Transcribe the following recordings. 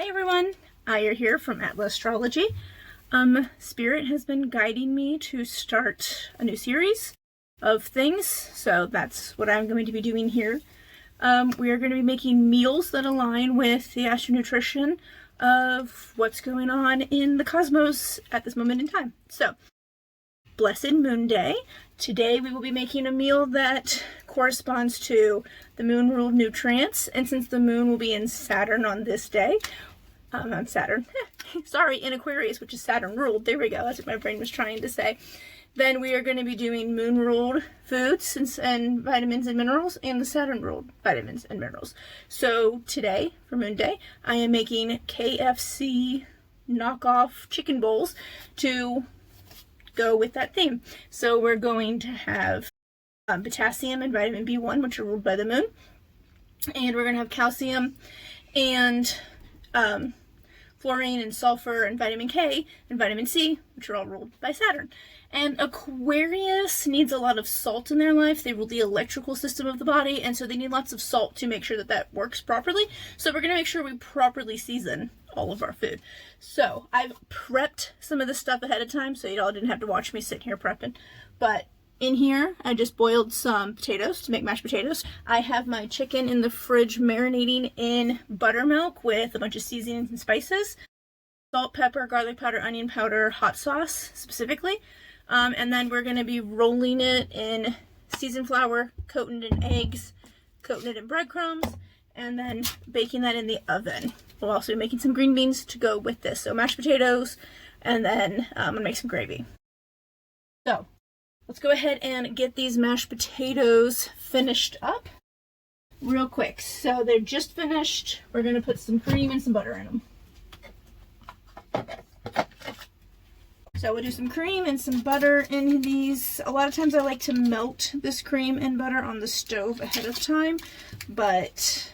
everyone, Aya here from Atlas Astrology. Spirit has been guiding me to start a new series of things, so that's what I'm going to be doing here. We are going to be making meals that align with the AstroNutrition of what's going on in the cosmos at this moment in time. So, Blessed Moon Day. Today we will be making a meal that corresponds to the moon ruled nutrients, and since the moon will be in Saturn on this day, in Aquarius, which is Saturn ruled, there we go, that's what my brain was trying to say, then we are going to be doing moon ruled foods and vitamins and minerals, and the Saturn ruled vitamins and minerals. So today, for Moon Day, I am making KFC knockoff chicken bowls to go with that theme. So we're going to have potassium and vitamin B1, which are ruled by the moon, and we're going to have calcium and flourine and sulfur and vitamin K and vitamin C, which are all ruled by Saturn. And Aquarius needs a lot of salt in their life. They rule the electrical system of the body, and so they need lots of salt to make sure that that works properly. So we're going to make sure we properly season all of our food. So I've prepped some of this stuff ahead of time, so y'all didn't have to watch me sitting here prepping. But in here, I just boiled some potatoes to make mashed potatoes. I have my chicken in the fridge marinating in buttermilk with a bunch of seasonings and spices. Salt, pepper, garlic powder, onion powder, hot sauce specifically. And then we're going to be rolling it in seasoned flour, coating it in eggs, coating it in breadcrumbs, and then baking that in the oven. We'll also be making some green beans to go with this. So mashed potatoes, and then I'm going to make some gravy. So let's go ahead and get these mashed potatoes finished up real quick. So they're just finished. We're going to put some cream and some butter in them. So we'll do some cream and some butter in these. A lot of times I like to melt this cream and butter on the stove ahead of time, but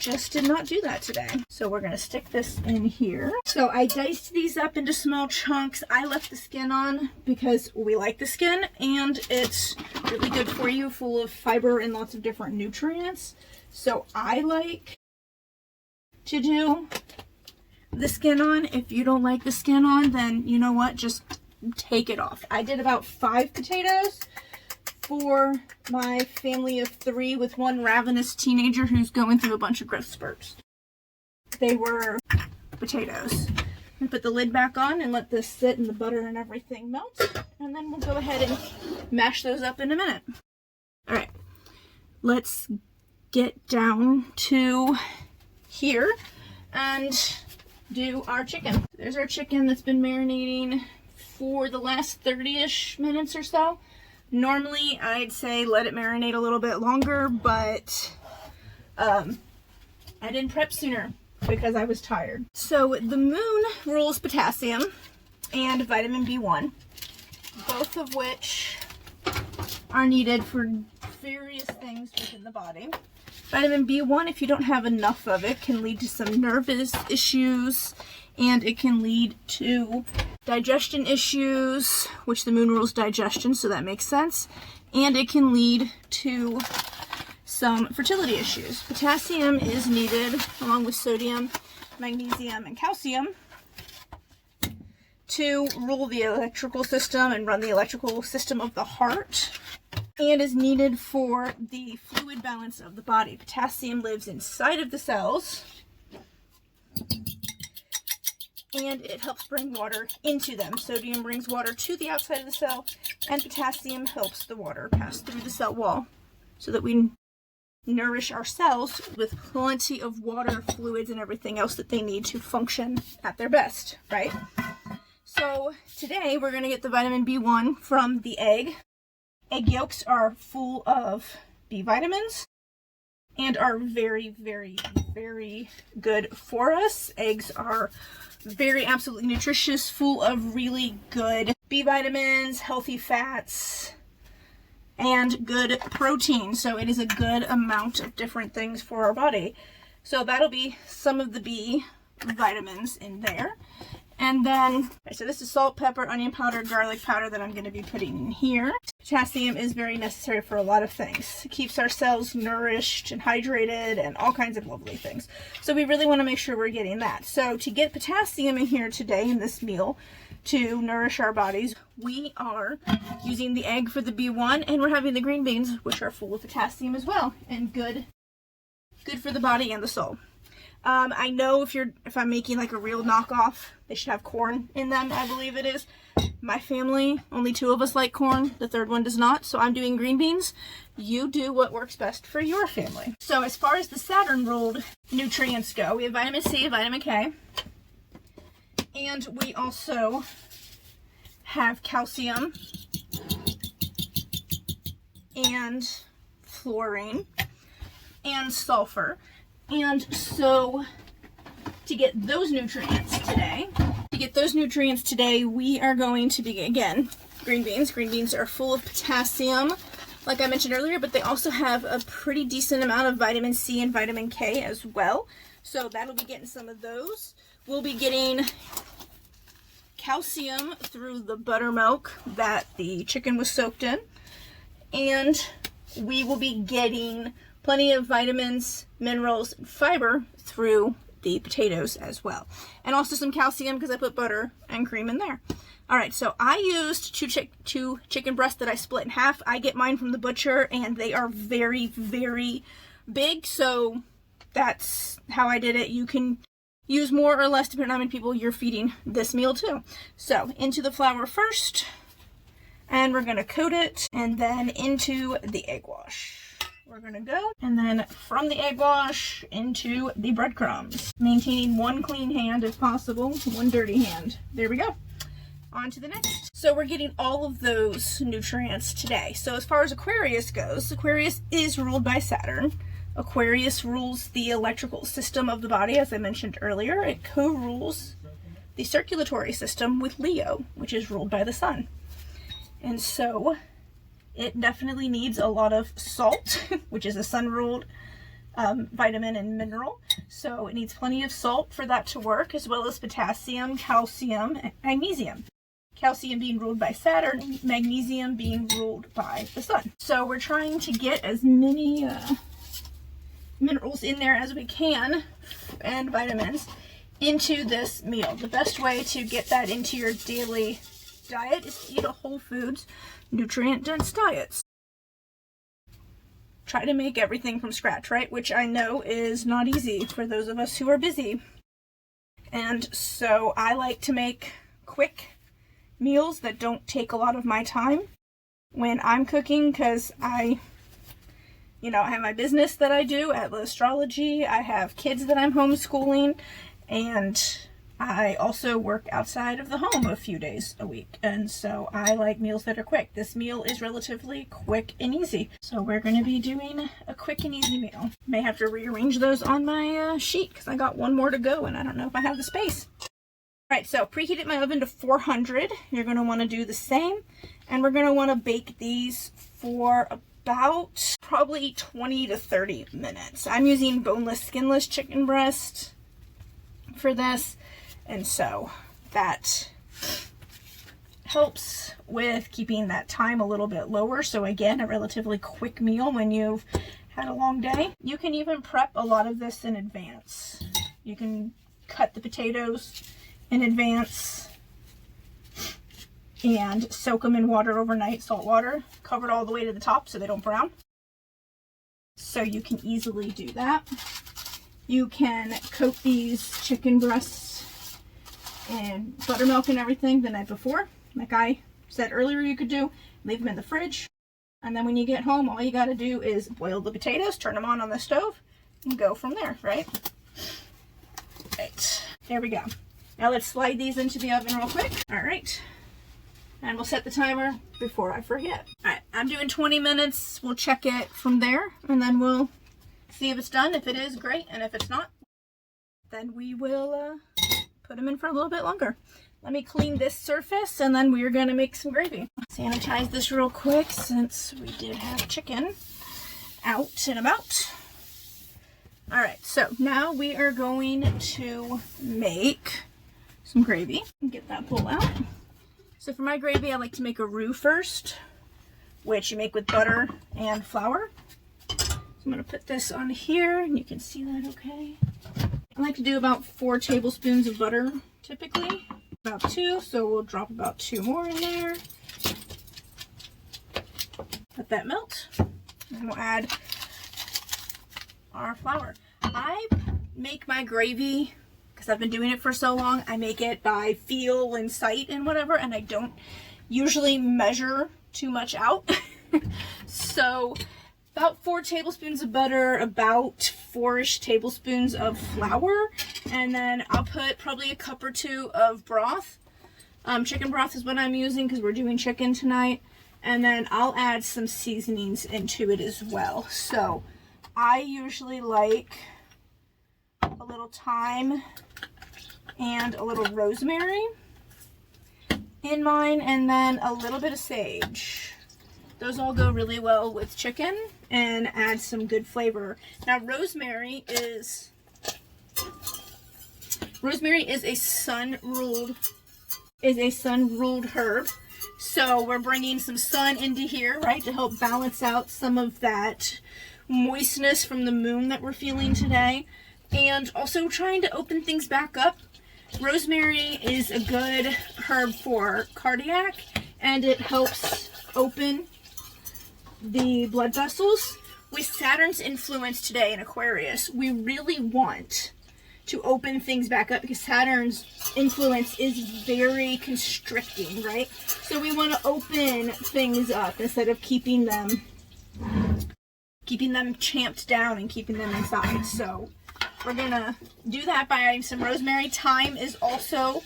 just did not do that today. So we're going to stick this in here. So I diced these up into small chunks. I left the skin on because we like the skin, and it's really good for you, full of fiber and lots of different nutrients. So I like to do the skin on. If you don't like the skin on, then you know what, just take it off. I did about 5 potatoes for my family of 3 with one ravenous teenager who's going through a bunch of growth spurts. They were potatoes. And put the lid back on and let this sit and the butter and everything melt, and then we'll go ahead and mash those up in a minute. Alright, let's get down to here and do our chicken. There's our chicken that's been marinating for the last 30-ish minutes or so. Normally I'd say let it marinate a little bit longer, but I didn't prep sooner because I was tired. So the moon rules potassium and vitamin B1, both of which are needed for various things within the body. Vitamin B1, if you don't have enough of it, can lead to some nervous issues, and it can lead to digestion issues, which the moon rules digestion, so that makes sense, and it can lead to some fertility issues. Potassium is needed along with sodium, magnesium, and calcium to rule the electrical system and run the electrical system of the heart, and is needed for the fluid balance of the body. Potassium lives inside of the cells, and it helps bring water into them. Sodium brings water to the outside of the cell, and potassium helps the water pass through the cell wall so that we nourish our cells with plenty of water, fluids, and everything else that they need to function at their best, right? So today we're going to get the vitamin B1 from the egg. Egg yolks are full of B vitamins and are very, very, very good for us. Eggs are very absolutely nutritious, full of really good B vitamins, healthy fats, and good protein. So it is a good amount of different things for our body. So that'll be some of the B vitamins in there. And then, okay, so this is salt, pepper, onion powder, garlic powder that I'm going to be putting in here. Potassium is very necessary for a lot of things. It keeps our cells nourished and hydrated and all kinds of lovely things. So we really want to make sure we're getting that. So to get potassium in here today in this meal to nourish our bodies, we are using the egg for the B1, and we're having the green beans, which are full of potassium as well and good for the body and the soul. I know if I'm making like a real knockoff, they should have corn in them, I believe it is. My family, only 2 of us like corn, the 3rd one does not, so I'm doing green beans. You do what works best for your family. So as far as the Saturn ruled nutrients go, we have vitamin C, vitamin K, and we also have calcium and fluorine and sulfur. And so to get those nutrients today, we are going to be, again, green beans. Green beans are full of potassium, like I mentioned earlier, but they also have a pretty decent amount of vitamin C and vitamin K as well. So that'll be getting some of those. We'll be getting calcium through the buttermilk that the chicken was soaked in. And we will be getting plenty of vitamins, minerals, and fiber through the potatoes as well. And also some calcium because I put butter and cream in there. All right, so I used two chicken breasts that I split in half. I get mine from the butcher, and they are very, very big. So that's how I did it. You can use more or less depending on how many people you're feeding this meal to. So into the flour first, and we're gonna coat it, and then into the egg wash. We're gonna go, and then from the egg wash into the breadcrumbs, maintaining one clean hand if possible, one dirty hand. There we go. On to the next. So we're getting all of those nutrients today. So as far as Aquarius goes, Aquarius is ruled by Saturn. Aquarius rules the electrical system of the body, as I mentioned earlier. It co-rules the circulatory system with Leo, which is ruled by the sun. And so it definitely needs a lot of salt, which is a sun-ruled vitamin and mineral. So it needs plenty of salt for that to work, as well as potassium, calcium, and magnesium. Calcium being ruled by Saturn, magnesium being ruled by the sun. So we're trying to get as many minerals in there as we can, and vitamins, into this meal. The best way to get that into your daily diet is to eat a whole foods, nutrient-dense diet. Try to make everything from scratch, right? Which I know is not easy for those of us who are busy. And so I like to make quick meals that don't take a lot of my time when I'm cooking, because I have my business that I do at astrology. I have kids that I'm homeschooling, and I also work outside of the home a few days a week. And so I like meals that are quick. This meal is relatively quick and easy. So we're going to be doing a quick and easy meal. May have to rearrange those on my sheet because I got one more to go and I don't know if I have the space. All right, so preheated my oven to 400. You're going to want to do the same. And we're going to want to bake these for about probably 20 to 30 minutes. I'm using boneless, skinless chicken breast for this, and so that helps with keeping that time a little bit lower. So again, a relatively quick meal when you've had a long day. You can even prep a lot of this in advance. You can cut the potatoes in advance and soak them in water overnight, salt water, covered all the way to the top so they don't brown. So you can easily do that. You can coat these chicken breasts in buttermilk and everything the night before, like I said earlier you could do. Leave them in the fridge, and then when you get home, all you got to do is boil the potatoes, turn them on the stove, and go from there, right? Right, there we go. Now let's slide these into the oven real quick. All right. And we'll set the timer before I forget. All right, I'm doing 20 minutes. We'll check it from there, and then we'll see if it's done. If it is, great. And if it's not, then we will put them in for a little bit longer. Let me clean this surface, and then we're going to make some gravy. Sanitize this real quick since we did have chicken out and about. All right, so now we are going to make some gravy and get that bowl out. So for my gravy, I like to make a roux first, which you make with butter and flour. So I'm going to put this on here, and you can see that okay. I like to do about 4 tablespoons of butter, typically. About 2, so we'll drop about 2 more in there. Let that melt, and we'll add our flour. I make my gravy, because I've been doing it for so long, I make it by feel and sight and whatever, and I don't usually measure too much out. So about 4 tablespoons of butter, about 4-ish tablespoons of flour, and then I'll put probably a cup or 2 of broth. Chicken broth is what I'm using because we're doing chicken tonight. And then I'll add some seasonings into it as well. So I usually like a little thyme and a little rosemary in mine, and then a little bit of sage. Those all go really well with chicken and add some good flavor. Now rosemary is a sun-ruled herb. So we're bringing some sun into here, right, to help balance out some of that moistness from the moon that we're feeling today. And also trying to open things back up. Rosemary is a good herb for cardiac, and it helps open the blood vessels. With Saturn's influence today in Aquarius, we really want to open things back up because Saturn's influence is very constricting, right? So we want to open things up instead of keeping them champed down and keeping them inside. So we're gonna do that by adding some rosemary. Thyme is also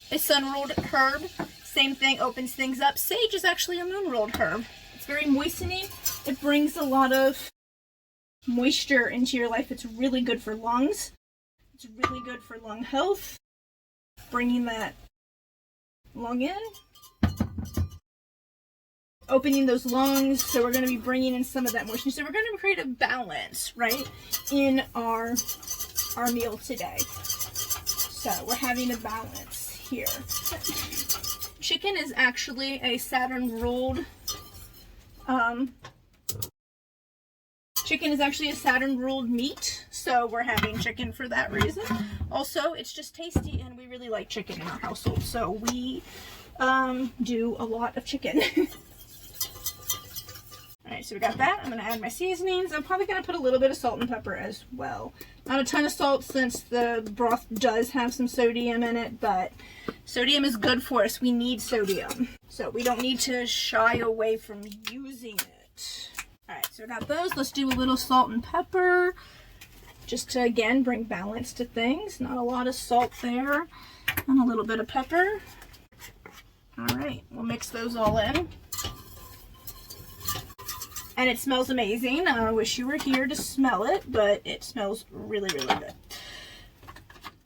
a sun-ruled herb. Same thing, opens things up. Sage is actually a moon-ruled herb. It's very moistening. It brings a lot of moisture into your life. It's really good for lungs. It's really good for lung health, bringing that lung in, opening those lungs. So we're going to be bringing in some of that moisture. So we're going to create a balance, right, in our meal today. So we're having a balance here. Chicken is actually a Saturn-ruled meat, so we're having chicken for that reason. Also, it's just tasty, and we really like chicken in our household, so we do a lot of chicken. Alright, so we got that. I'm going to add my seasonings. I'm probably going to put a little bit of salt and pepper as well. Not a ton of salt since the broth does have some sodium in it, but sodium is good for us. We need sodium, so we don't need to shy away from using it. Alright, so we got those. Let's do a little salt and pepper, just to, again, bring balance to things. Not a lot of salt there, and a little bit of pepper. Alright, we'll mix those all in. And it smells amazing. I wish you were here to smell it, but it smells really, really good.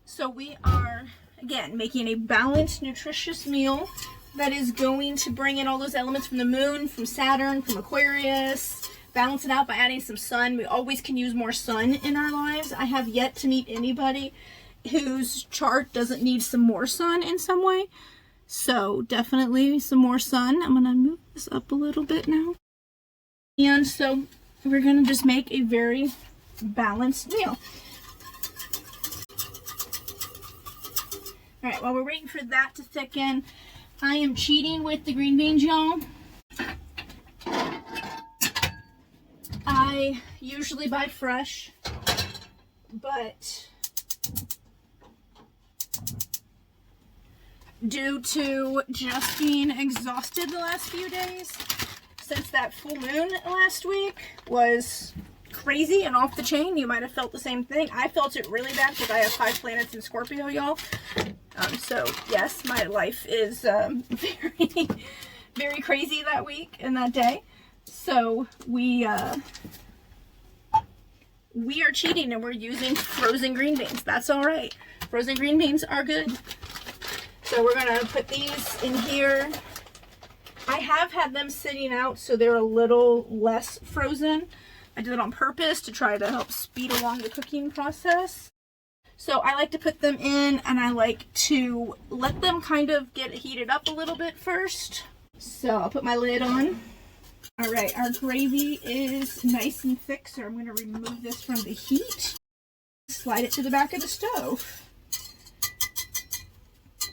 So we are, again, making a balanced, nutritious meal that is going to bring in all those elements from the moon, from Saturn, from Aquarius. Balance it out by adding some sun. We always can use more sun in our lives. I have yet to meet anybody whose chart doesn't need some more sun in some way. So definitely some more sun. I'm going to move this up a little bit now. And so we're going to just make a very balanced meal. Alright, while we're waiting for that to thicken, I am cheating with the green beans, y'all. I usually buy fresh, but due to just being exhausted the last few days, since that full moon last week was crazy and off the chain, you might have felt the same thing. I felt it really bad because I have 5 planets in Scorpio, y'all. So yes, my life is very, very crazy that week and that day. So we are cheating and we're using frozen green beans. That's all right. Frozen green beans are good. So we're gonna put these in here. I have had them sitting out so they're a little less frozen. I did it on purpose to try to help speed along the cooking process. So I like to put them in and I like to let them kind of get heated up a little bit first. So I'll put my lid on. All right, our gravy is nice and thick, so I'm going to remove this from the heat. Slide it to the back of the stove.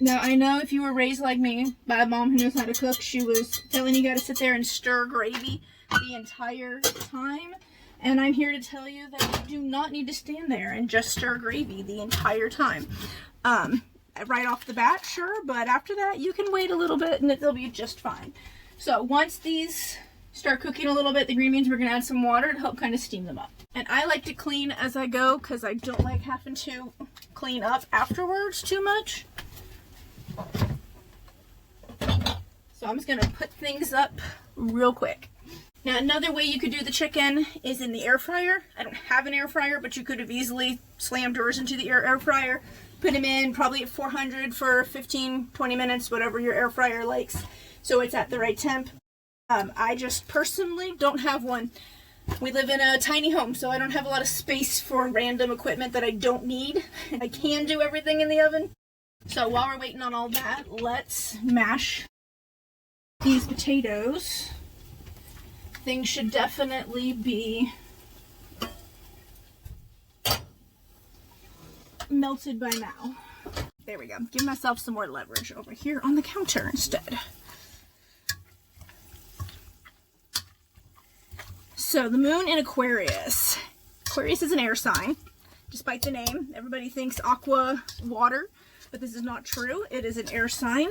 Now, I know if you were raised like me by a mom who knows how to cook, she was telling you got to sit there and stir gravy the entire time. And I'm here to tell you that you do not need to stand there and just stir gravy the entire time. Right off the bat, sure, but after that, you can wait a little bit and it'll be just fine. So once these start cooking a little bit, the green beans, we're going to add some water to help kind of steam them up. And I like to clean as I go because I don't like having to clean up afterwards too much. So I'm just going to put things up real quick. Now, another way you could do the chicken is in the air fryer. I don't have an air fryer, but you could have easily slammed yours into the air fryer. Put them in probably at 400 for 15-20 minutes, whatever your air fryer likes, so it's at the right temp. I just personally don't have one. We live in a tiny home, so I don't have a lot of space for random equipment that I don't need. I can do everything in the oven. So while we're waiting on all that, let's mash these potatoes. Things should definitely be melted by now. There we go. Give myself some more leverage over here on the counter instead. So the moon in Aquarius. Aquarius is an air sign, despite the name. Everybody thinks aqua, water, but this is not true. It is an air sign.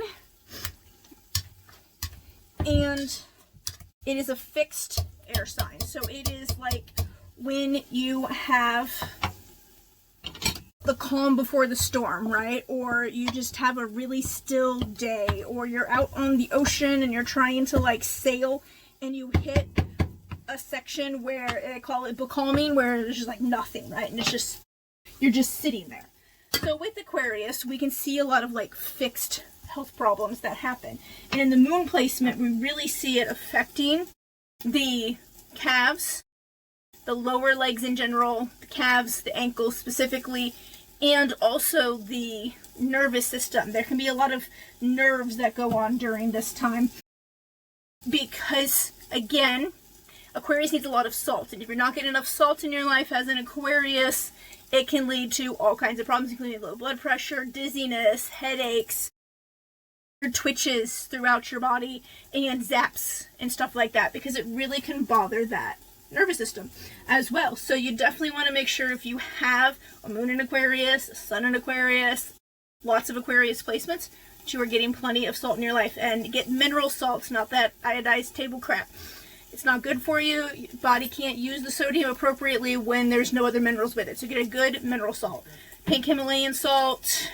And it is a fixed air sign. So it is like when you have the calm before the storm, right? Or you just have a really still day, or you're out on the ocean and you're trying to like sail and you hit a section where I call it becalming, where there's just like nothing, right? And it's just, you're just sitting there. So with Aquarius, we can see a lot of like fixed health problems that happen. And in the moon placement, we really see it affecting the calves, the lower legs in general, the calves, the ankles specifically, and also the nervous system. There can be a lot of nerves that go on during this time because, again, Aquarius needs a lot of salt. And if you're not getting enough salt in your life as an Aquarius, it can lead to all kinds of problems, including low blood pressure, dizziness, headaches, twitches throughout your body, and zaps and stuff like that, because it really can bother that nervous system as well. So you definitely want to make sure, if you have a moon in Aquarius, a sun in Aquarius, lots of Aquarius placements, that you are getting plenty of salt in your life. And get mineral salts, not that iodized table crap. It's not good for you. Your body can't use the sodium appropriately when there's no other minerals with it. So get a good mineral salt. Pink Himalayan salt,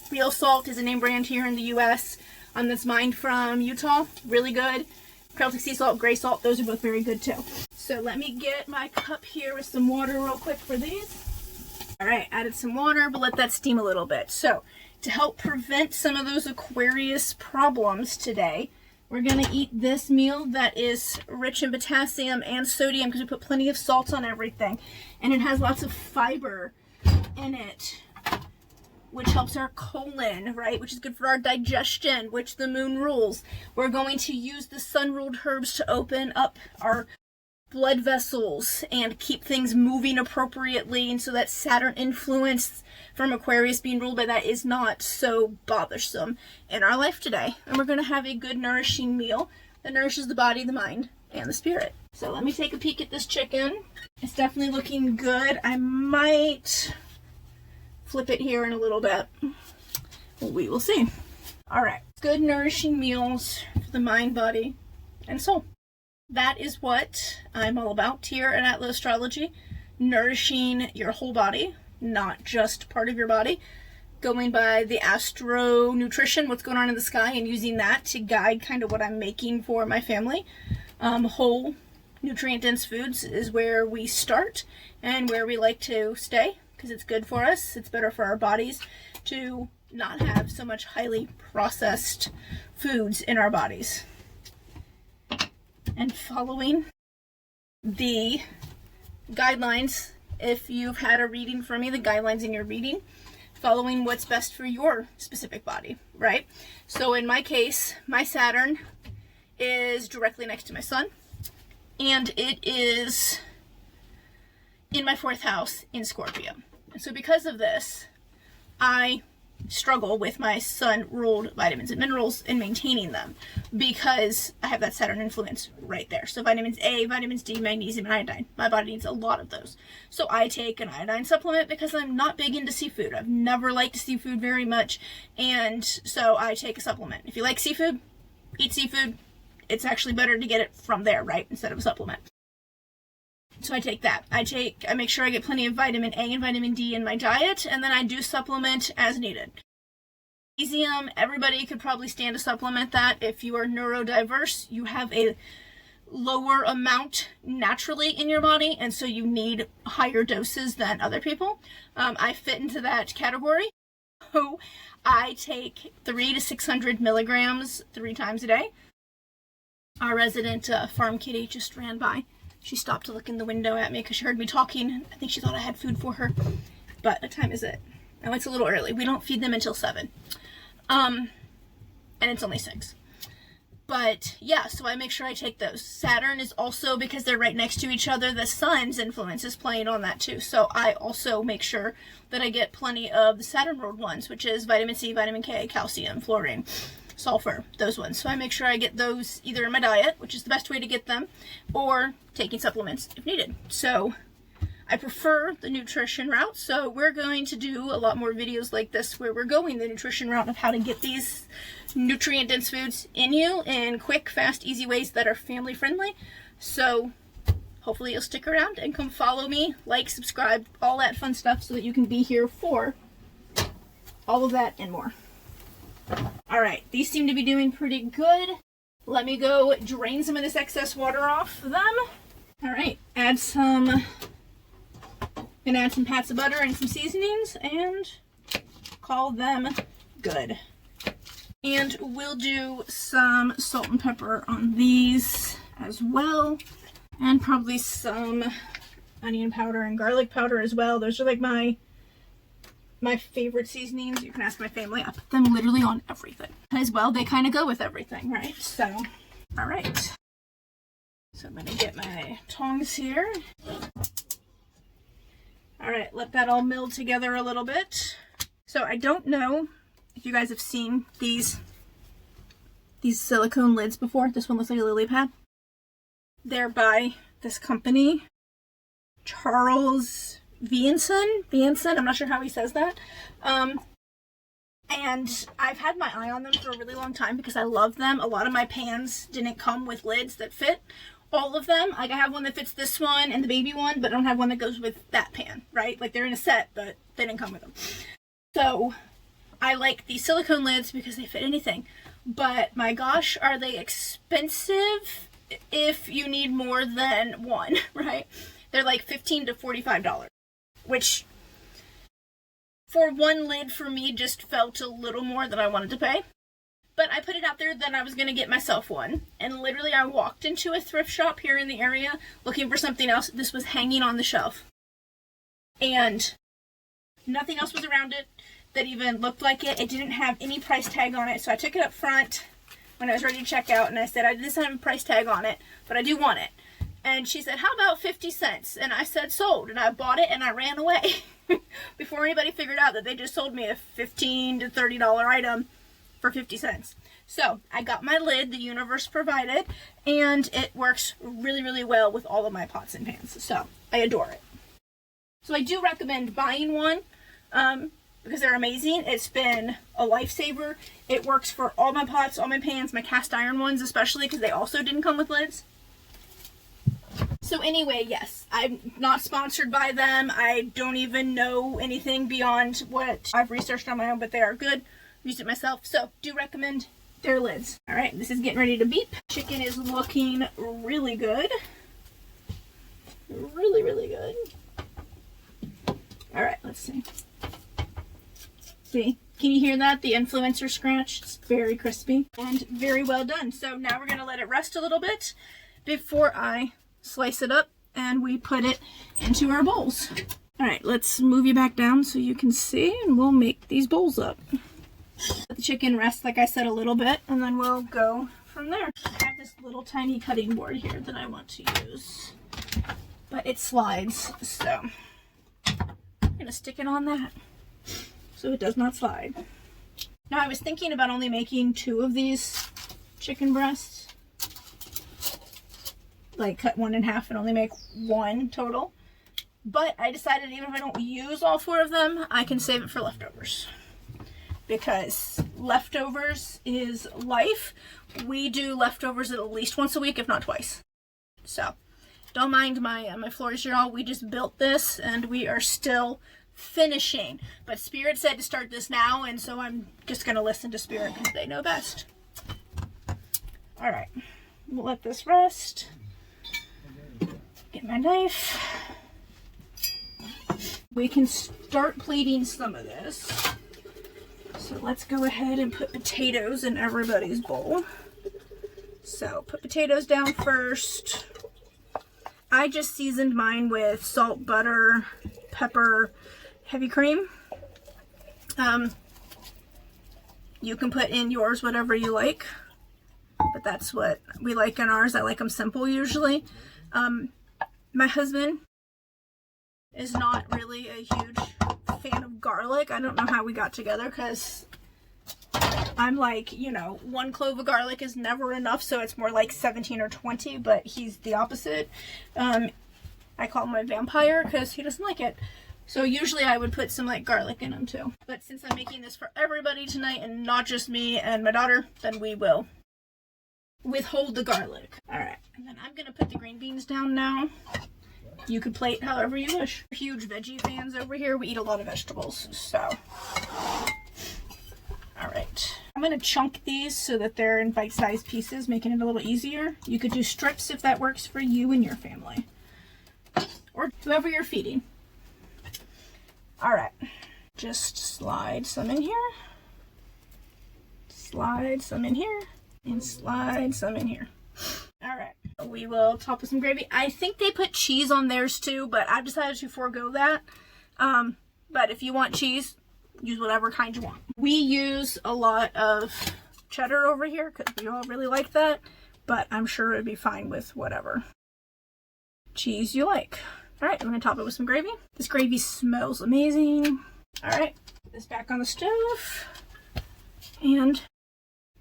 Real Salt is a name brand here in the US. That's mined from Utah. Really good. Celtic sea salt, gray salt, those are both very good too. So let me get my cup here with some water real quick for these. Alright, added some water, but let that steam a little bit. So to help prevent some of those Aquarius problems today, we're going to eat this meal that is rich in potassium and sodium because we put plenty of salt on everything. And it has lots of fiber in it, which helps our colon, right? Which is good for our digestion, which the moon rules. We're going to use the sun-ruled herbs to open up our blood vessels and keep things moving appropriately, and so that Saturn influence from Aquarius being ruled by that is not so bothersome in our life today. And we're going to have a good nourishing meal that nourishes the body, the mind, and the spirit. So let me take a peek at this chicken. It's definitely looking good. I might flip it here in a little bit. We will see. All right, good nourishing meals for the mind, body, and soul. That is what I'm all about here at Atlas Astrology. Nourishing your whole body, not just part of your body. Going by the AstroNutrition, what's going on in the sky, and using that to guide kind of what I'm making for my family. Whole, nutrient-dense foods is where we start and where we like to stay, because it's good for us. It's better for our bodies to not have so much highly processed foods in our bodies. And following the guidelines if you've had a reading from me, the guidelines in your reading, following what's best for your specific body, right? So in my case, my Saturn is directly next to my sun, and it is in my 4th house in Scorpio. And so because of this, I struggle with my sun-ruled vitamins and minerals and maintaining them because I have that Saturn influence right there. So vitamins A, vitamins D, magnesium, and iodine. My body needs a lot of those. So I take an iodine supplement because I'm not big into seafood. I've never liked seafood very much, and so I take a supplement. If you like seafood, eat seafood. It's actually better to get it from there, right, instead of a supplement. So I take that. I make sure I get plenty of vitamin A and vitamin D in my diet, and then I do supplement as needed. Magnesium, everybody could probably stand to supplement that. If you are neurodiverse, you have a lower amount naturally in your body, and so you need higher doses than other people. I fit into that category. So I take 300 to 600 milligrams 3 times a day. Our resident farm kitty just ran by. She stopped to look in the window at me because she heard me talking. I think she thought I had food for her. But what time is it? Oh, it's a little early. We don't feed them until 7. And it's only 6. But yeah, so I make sure I take those. Saturn is also, because they're right next to each other, the sun's influence is playing on that too. So I also make sure that I get plenty of the Saturn-ruled ones, which is vitamin C, vitamin K, calcium, flourine, sulfur, those ones. So I make sure I get those either in my diet, which is the best way to get them, or taking supplements if needed. So I prefer the nutrition route, so we're going to do a lot more videos like this where we're going the nutrition route of how to get these nutrient-dense foods in you in quick, fast, easy ways that are family friendly. So hopefully you'll stick around and come follow me, like, subscribe, all that fun stuff so that you can be here for all of that and more. All right, these seem to be doing pretty good. Let me go drain some of this excess water off them. All right, add some pats of butter and some seasonings and call them good. And we'll do some salt and pepper on these as well, and probably some onion powder and garlic powder as well. Those are like my favorite seasonings. You can ask my family. I put them literally on everything as well. They kind of go with everything, right? So, all right. So I'm gonna get my tongs here. All right, let that all meld together a little bit. So I don't know if you guys have seen these silicone lids before. This one looks like a lily pad. They're by this company, Charles Vienson, I'm not sure how he says that. And I've had my eye on them for a really long time because I love them. A lot of my pans didn't come with lids that fit all of them. Like I have one that fits this one and the baby one, but I don't have one that goes with that pan, right? Like they're in a set, but they didn't come with them. So I like these silicone lids because they fit anything. But my gosh, are they expensive if you need more than one, right? They're like $15 to $45. Which for one lid for me just felt a little more than I wanted to pay. But I put it out there that I was going to get myself one. And literally I walked into a thrift shop here in the area looking for something else. This was hanging on the shelf. And nothing else was around it that even looked like it. It didn't have any price tag on it. So I took it up front when I was ready to check out and I said, this doesn't have a price tag on it, but I do want it. And she said, how about 50 cents? And I said, sold. And I bought it and I ran away before anybody figured out that they just sold me a $15 to $30 item for 50 cents. So I got my lid the universe provided, and it works really, really well with all of my pots and pans. So I adore it. So I do recommend buying one because they're amazing. It's been a lifesaver. It works for all my pots, all my pans, my cast iron ones especially because they also didn't come with lids. So anyway, yes, I'm not sponsored by them. I don't even know anything beyond what I've researched on my own, but they are good. Used it myself, so do recommend their lids. All right, this is getting ready to beep. Chicken is looking really good. Really, really good. All right, let's see. See, can you hear that? The influencer scratch. It's very crispy and very well done. So now we're gonna let it rest a little bit before I slice it up and we put it into our bowls. All right, let's move you back down so you can see, and we'll make these bowls up. Let the chicken rest, like I said, a little bit, and then we'll go from there. I have this little tiny cutting board here that I want to use, but it slides, so I'm gonna stick it on that so it does not slide. Now, I was thinking about only making 2 of these chicken breasts, like cut one in half and only make 1 total, but I decided even if I don't use all 4 of them, I can save it for leftovers, because leftovers is life. We do leftovers at least once a week, if not twice. So don't mind my flourish, y'all. We just built this and we are still finishing, but Spirit said to start this now, and so I'm just gonna listen to Spirit because they know best. All right, we'll let this rest. Get my knife. We can start plating some of this. So let's go ahead and put potatoes in everybody's bowl. So put potatoes down first. I just seasoned mine with salt, butter, pepper, heavy cream. You can put in yours whatever you like, but that's what we like in ours. I like them simple usually. My husband is not really a huge fan of garlic. I don't know how we got together, because I'm like, you know, 1 clove of garlic is never enough, so it's more like 17 or 20, but he's the opposite. I call him my vampire because he doesn't like it. So usually I would put some like garlic in them too. But since I'm making this for everybody tonight and not just me and my daughter, then we will withhold the garlic. All right, and then I'm gonna put the green beans down now. You could plate however you wish. We're huge veggie fans over here. We eat a lot of vegetables, so. All right. I'm going to chunk these so that they're in bite-sized pieces, making it a little easier. You could do strips if that works for you and your family, or whoever you're feeding. All right. Just slide some in here. Slide some in here. And slide some in here. All right. We will top with some gravy. I think they put cheese on theirs too, but I've decided to forego that. But if you want cheese, use whatever kind you want. We use a lot of cheddar over here because we all really like that, but I'm sure it'd be fine with whatever cheese you like. All right, I'm gonna top it with some gravy. This gravy smells amazing. All right, put this back on the stove, and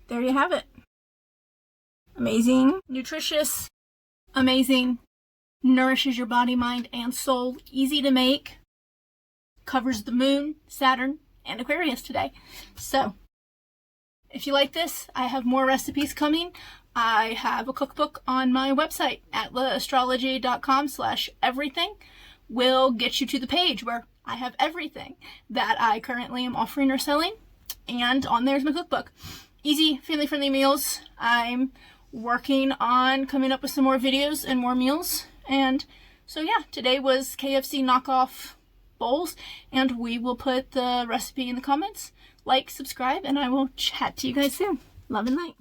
there you have it. Amazing, nutritious, amazing, nourishes your body, mind, and soul. Easy to make, covers the moon, Saturn, and Aquarius today. So, if you like this, I have more recipes coming. I have a cookbook on my website, atlasastrology.com/everything. Will get you to the page where I have everything that I currently am offering or selling. And on there's my cookbook. Easy, family-friendly meals. I'm working on coming up with some more videos and more meals. And so yeah, today was KFC knockoff bowls, and we will put the recipe in the comments. Like, subscribe, and I will chat to you guys soon. Love and light.